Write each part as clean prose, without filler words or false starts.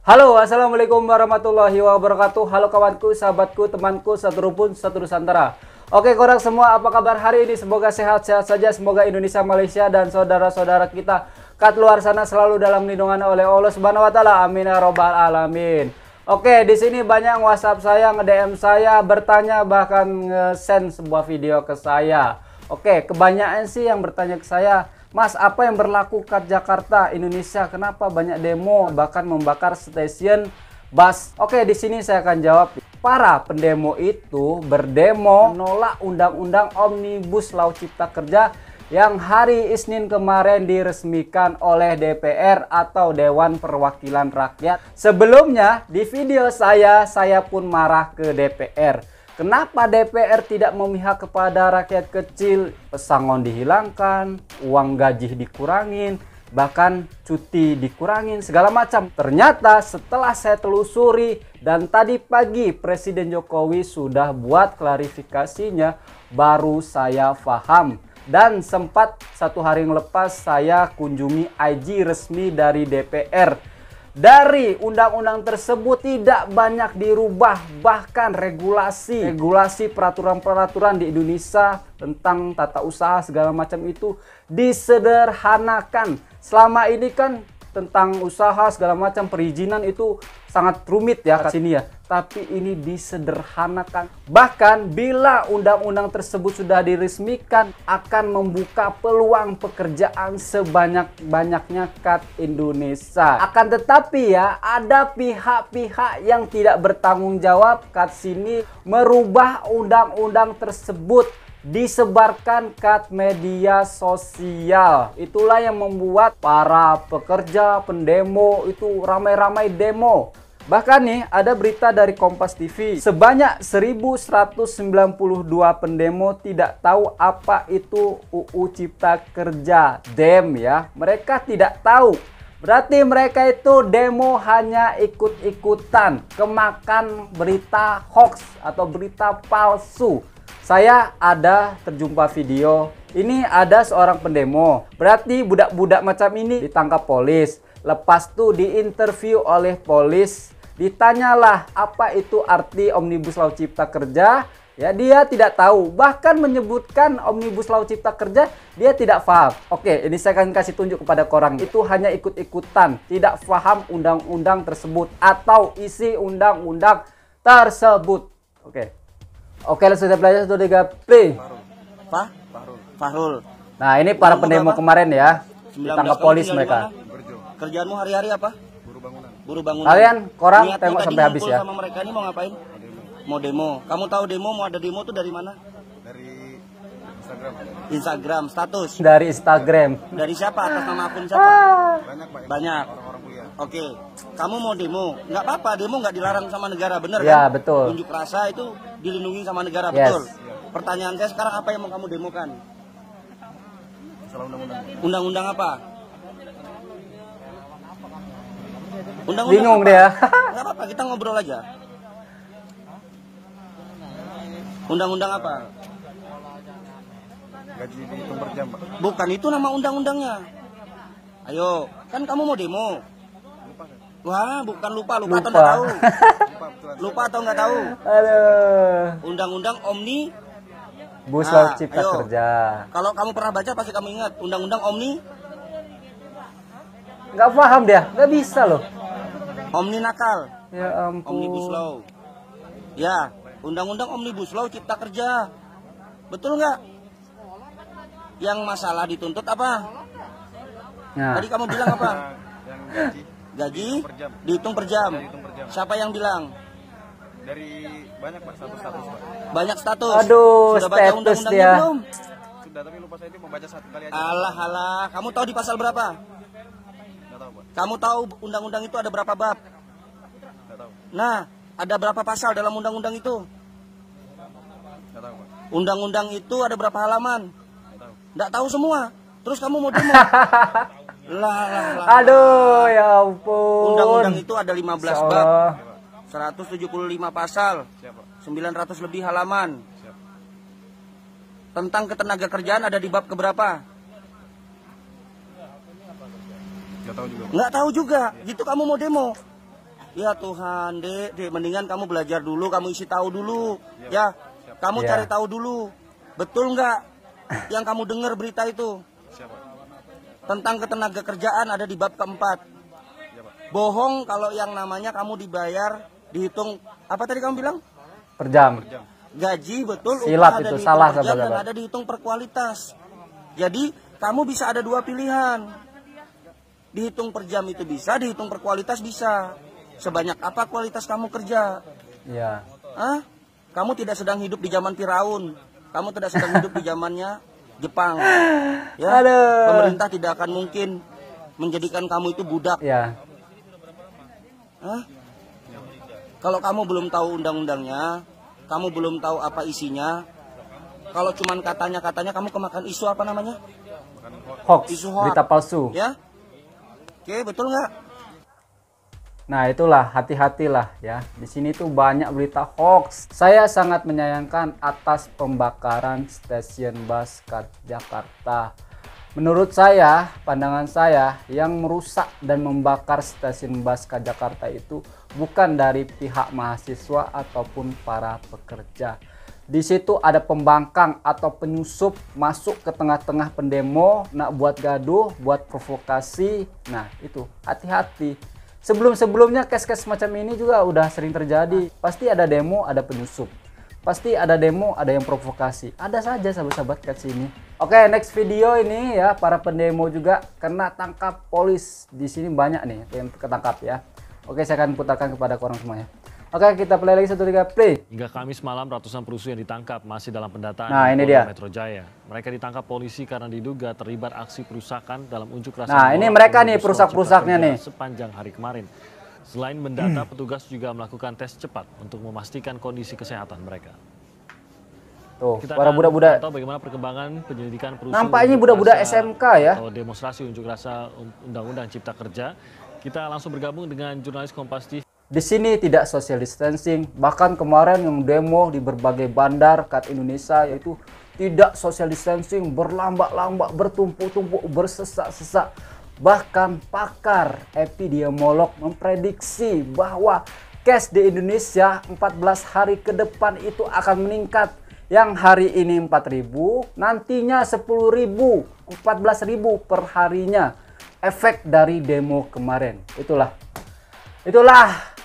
Halo, assalamualaikum warahmatullahi wabarakatuh. Halo kawanku, sahabatku, temanku, satu rumpun, satu Nusantara. Oke, korang semua, apa kabar hari ini? Semoga sehat-sehat saja. Semoga Indonesia, Malaysia, dan saudara-saudara kita kat luar sana selalu dalam lindungan oleh Allah Subhanahu Wa Taala. Amin ya robbal alamin. Oke, di sini banyak WhatsApp saya, nge-DM saya, bertanya, bahkan nge-send sebuah video ke saya. Oke, kebanyakan sih yang bertanya ke saya, Mas, apa yang berlaku kat Jakarta, Indonesia? Kenapa banyak demo, bahkan membakar stasiun bus? Oke, di sini saya akan jawab. Para pendemo itu berdemo menolak Undang-Undang Omnibus Law Cipta Kerja yang hari Isnin kemarin diresmikan oleh DPR atau Dewan Perwakilan Rakyat. Sebelumnya, di video saya pun marah ke DPR. Kenapa DPR tidak memihak kepada rakyat kecil? Pesangon dihilangkan, uang gaji dikurangin, bahkan cuti dikurangin, segala macam. Ternyata setelah saya telusuri dan tadi pagi Presiden Jokowi sudah buat klarifikasinya, baru saya paham. Dan sempat satu hari yang lepas saya kunjungi IG resmi dari DPR. Dari undang-undang tersebut tidak banyak dirubah, bahkan regulasi peraturan-peraturan di Indonesia tentang tata usaha segala macam itu disederhanakan. Selama ini kan tentang usaha segala macam perizinan itu sangat rumit ya ke sini ya. Tapi ini disederhanakan. Bahkan bila undang-undang tersebut sudah diresmikan akan membuka peluang pekerjaan sebanyak-banyaknya kat Indonesia. Akan tetapi ya ada pihak-pihak yang tidak bertanggung jawab kat sini merubah undang-undang tersebut, disebarkan kat media sosial. Itulah yang membuat para pekerja, pendemo itu ramai-ramai demo. Bahkan nih ada berita dari Kompas TV, sebanyak 1192 pendemo tidak tahu apa itu UU Cipta Kerja. Dem ya, mereka tidak tahu. Berarti mereka itu demo hanya ikut-ikutan, kemakan berita hoax atau berita palsu. Saya ada terjumpa video, ini ada seorang pendemo, berarti budak-budak macam ini ditangkap polis. Lepas tuh diinterview oleh polis, ditanyalah apa itu arti Omnibus Law Cipta Kerja. Ya, dia tidak tahu, bahkan menyebutkan Omnibus Law Cipta Kerja dia tidak paham. Oke, ini saya akan kasih tunjuk kepada korang, itu hanya ikut-ikutan, tidak paham undang-undang tersebut atau isi undang-undang tersebut. Oke, langsung kita belajar 1, 2, 3, play. Fahrul. Nah, ini para pendemo kemarin ya, ditangkap polis mereka. Kerjaanmu hari-hari apa? Buru bangunan. Kalian korang Niatnya tengok tadi sampai habis ya. Sama mereka ini mau ngapain? Mau demo. Kamu tahu demo mau ada demo tuh dari mana? Dari Instagram. Instagram status. Dari Instagram. Dari siapa? Atas nama akun siapa? Banyak Pak. Banyak. Orang-orang kuliah. Oke. Kamu mau demo? Nggak apa-apa. Demo nggak dilarang sama negara, bener Ya, kan? betul. Unjuk rasa itu dilindungi sama negara, Yes. betul. Pertanyaan saya sekarang, apa yang mau kamu demokan? Masalah undang-undang. Undang-undang apa? Undang-undang Bingung apa? dia. Nggak apa-apa, kita ngobrol aja. Undang-undang apa? Gaji dihitung per jam Pak. Bukan itu nama undang-undangnya. Ayo, kan kamu mau demo. Wah, bukan lupa atau nggak tahu? Lupa betulan. Lupa atau nggak tahu? Aduh. Undang-undang Omni. Bus Law Nah, Cipta ayo. Kerja. Kalau kamu pernah baca pasti kamu ingat Undang-undang Omni. Nggak paham dia, nggak bisa loh. Omni nakal. Ya ampun. Omnibus Law. Ya, Undang-undang Omnibus Law Cipta Kerja. Betul nggak? Yang masalah dituntut apa? Nah, Tadi kamu bilang apa? Yang gaji Gaji per jam. dihitung per jam. Dihitung per jam. Siapa yang bilang? Dari banyak Pak, status-status Pak. Banyak status. Aduh, Sudah baca status undang-undangnya dia. belum? Sudah, tapi lupa saya itu membaca satu kali aja. Alah. Kamu tahu di pasal berapa? Enggak tahu Pak. Kamu tahu undang-undang itu ada berapa bab? Enggak tahu. Nah, ada berapa pasal dalam undang-undang itu? Enggak tahu Pak. Undang-undang itu ada berapa halaman? Enggak tahu. Nggak tahu semua. Terus kamu mau demo? lah. aduh, ya ampun. Undang-undang itu ada 15 Insya bab, Allah. 175 pasal, Siapa? 900 lebih halaman. Siapa? Tentang ketenaga kerjaan ada di bab keberapa? Nggak tahu juga. Nggak tahu juga. Gitu kamu mau demo. Ya Tuhan, Dek, mendingan kamu belajar dulu, kamu isi tahu dulu, ya. Kamu Ya. cari tahu dulu, betul nggak yang kamu dengar berita itu Siapa? tentang ketenaga kerjaan ada di bab keempat. Iya, Pak. Bohong kalau yang namanya kamu dibayar, dihitung, apa tadi kamu bilang? Per jam. Jam. Gaji, betul, Silap upah ada itu, dihitung salah, per jam dan sahabat-sahabat. ada dihitung per kualitas. Jadi kamu bisa ada dua pilihan. Dihitung per jam itu bisa, dihitung per kualitas bisa. Sebanyak apa kualitas kamu kerja? Ya. Hah? Kamu tidak sedang hidup di zaman Firaun. Kamu tidak sedang hidup di zamannya Jepang. Ya. Aduh. Pemerintah tidak akan mungkin menjadikan kamu itu budak. Ya. Hah? Kalau kamu belum tahu undang-undangnya, kamu belum tahu apa isinya. Kalau cuman katanya kamu kemakan isu apa namanya? Hoax, Isu hoax. berita palsu. Ya? Oke, betul nggak? Nah, itulah, hati-hatilah ya. Di sini tuh banyak berita hoax. Saya sangat menyayangkan atas pembakaran stasiun bus Jakarta. Menurut saya, pandangan saya, yang merusak dan membakar stasiun bus Jakarta itu bukan dari pihak mahasiswa ataupun para pekerja. Di situ ada pembangkang atau penyusup masuk ke tengah-tengah pendemo, nak buat gaduh, buat provokasi. Nah, itu hati-hati. Sebelum-sebelumnya kes-kes macam ini juga udah sering terjadi. Pasti ada demo, ada penyusup. Pasti ada demo, ada yang provokasi. Ada saja sahabat-sahabat ke sini. Oke, next video ini ya, para pendemo juga kena tangkap polis. Di sini banyak nih yang ketangkap ya. Oke, saya akan putarkan kepada korang semuanya. Oke, kita play lagi 1, 2, 3, play. Hingga Kamis malam ratusan perusuh yang ditangkap masih dalam pendataan Nah, di ini Polda dia. Metro Jaya. Mereka ditangkap polisi karena diduga terlibat aksi perusakan dalam unjuk rasa. Nah, ini menolak mereka nih, Omnibus Law perusak-perusaknya Cipta nih. Kerja sepanjang hari kemarin. Selain mendata, petugas juga melakukan tes cepat untuk memastikan kondisi kesehatan mereka. Tuh, Kita para akan budak-budak. pantau bagaimana perkembangan penyelidikan perusuh. Nampak ini unjuk budak-budak rasa SMK ya. Atau demonstrasi unjuk rasa Undang-Undang Cipta Kerja. Kita langsung bergabung dengan jurnalis Kompas TV. Di sini tidak social distancing, bahkan kemarin yang demo di berbagai bandar kat Indonesia yaitu tidak social distancing, berlambak-lambak, bertumpuk-tumpuk, bersesak-sesak. Bahkan pakar epidemiolog memprediksi bahwa case di Indonesia 14 hari ke depan itu akan meningkat. Yang hari ini 4.000, nantinya 10.000, 14.000 per harinya. Efek dari demo kemarin. Itulah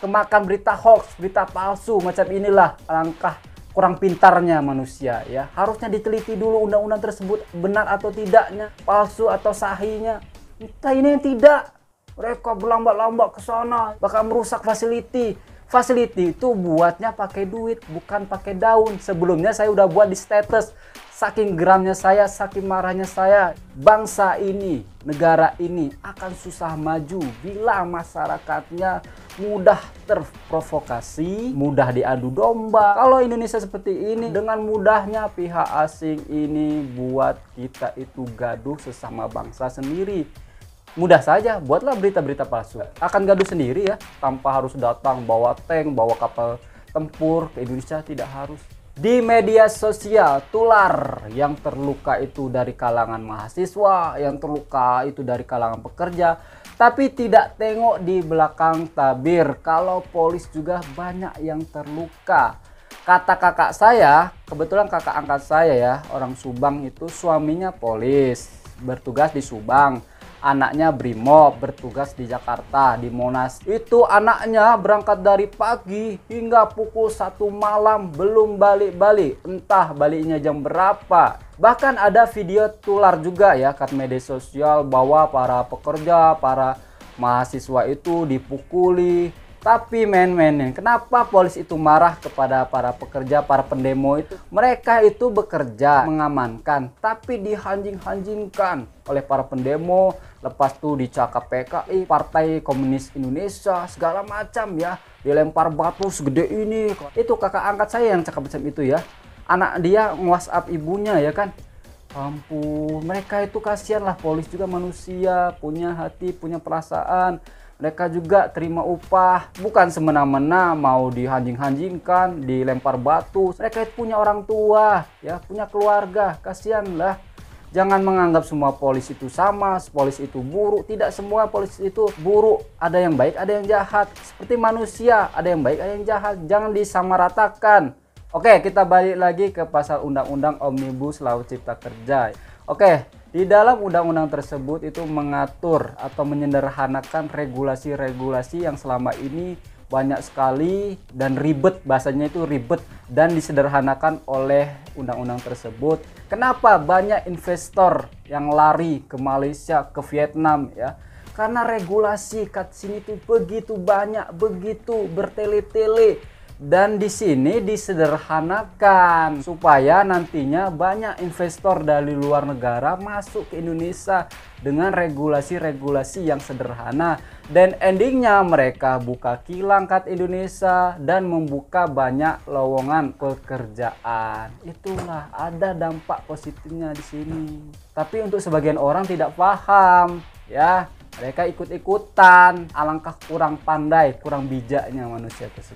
kemakan berita hoax, berita palsu macam inilah alangkah kurang pintarnya manusia ya. Harusnya diteliti dulu undang-undang tersebut benar atau tidaknya, palsu atau sahihnya. Kita ini yang tidak. Mereka berlambak-lambak ke sana, bahkan merusak fasiliti. Fasiliti itu buatnya pakai duit, bukan pakai daun. Sebelumnya saya udah buat di status. Saking geramnya saya, saking marahnya saya, bangsa ini, negara ini akan susah maju bila masyarakatnya mudah terprovokasi, mudah diadu domba. Kalau Indonesia seperti ini, dengan mudahnya pihak asing ini buat kita itu gaduh sesama bangsa sendiri. Mudah saja, buatlah berita-berita palsu. Akan gaduh sendiri ya, tanpa harus datang bawa tank, bawa kapal tempur ke Indonesia, tidak harus. Di media sosial, tular yang terluka itu dari kalangan mahasiswa, yang terluka itu dari kalangan pekerja, tapi tidak tengok di belakang tabir kalau polis juga banyak yang terluka. Kata kakak saya, kebetulan kakak angkat saya ya, orang Subang itu suaminya polis, bertugas di Subang. Anaknya Brimob, bertugas di Jakarta, di Monas. Itu anaknya berangkat dari pagi hingga pukul 1 malam belum balik-balik. Entah baliknya jam berapa. Bahkan ada video tular juga ya kat media sosial bahwa para pekerja, para mahasiswa itu dipukuli. Tapi kenapa polis itu marah kepada para pekerja, para pendemo itu? Mereka itu bekerja mengamankan, tapi dihanjing-hanjingkan oleh para pendemo. Lepas itu dicakap PKI, Partai Komunis Indonesia, segala macam ya. Dilempar batu segede ini. Itu kakak angkat saya yang cakap macam itu ya. Anak dia nge-WhatsApp ibunya ya kan. Ampun, mereka itu kasihan lah, polis juga manusia, punya hati, punya perasaan. Mereka juga terima upah, bukan semena-mena mau dihanjing-hanjingkan, dilempar batu. Mereka itu punya orang tua, ya, punya keluarga, kasihan lah. Jangan menganggap semua polisi itu sama, polisi itu buruk. Tidak semua polisi itu buruk. Ada yang baik, ada yang jahat. Seperti manusia, ada yang baik, ada yang jahat. Jangan disamaratakan. Oke, kita balik lagi ke pasal Undang-Undang Omnibus Law Cipta Kerja. Oke, di dalam undang-undang tersebut itu mengatur atau menyederhanakan regulasi-regulasi yang selama ini banyak sekali dan ribet, bahasanya itu ribet dan disederhanakan oleh undang-undang tersebut. Kenapa banyak investor yang lari ke Malaysia, ke Vietnam ya? Karena regulasi kat sini itu begitu banyak, begitu bertele-tele. Dan di sini disederhanakan supaya nantinya banyak investor dari luar negara masuk ke Indonesia dengan regulasi-regulasi yang sederhana. Dan endingnya mereka buka kilang kat Indonesia dan membuka banyak lowongan pekerjaan. Itulah ada dampak positifnya di sini. Tapi untuk sebagian orang tidak paham, ya mereka ikut-ikutan. Alangkah kurang pandai, kurang bijaknya manusia tersebut.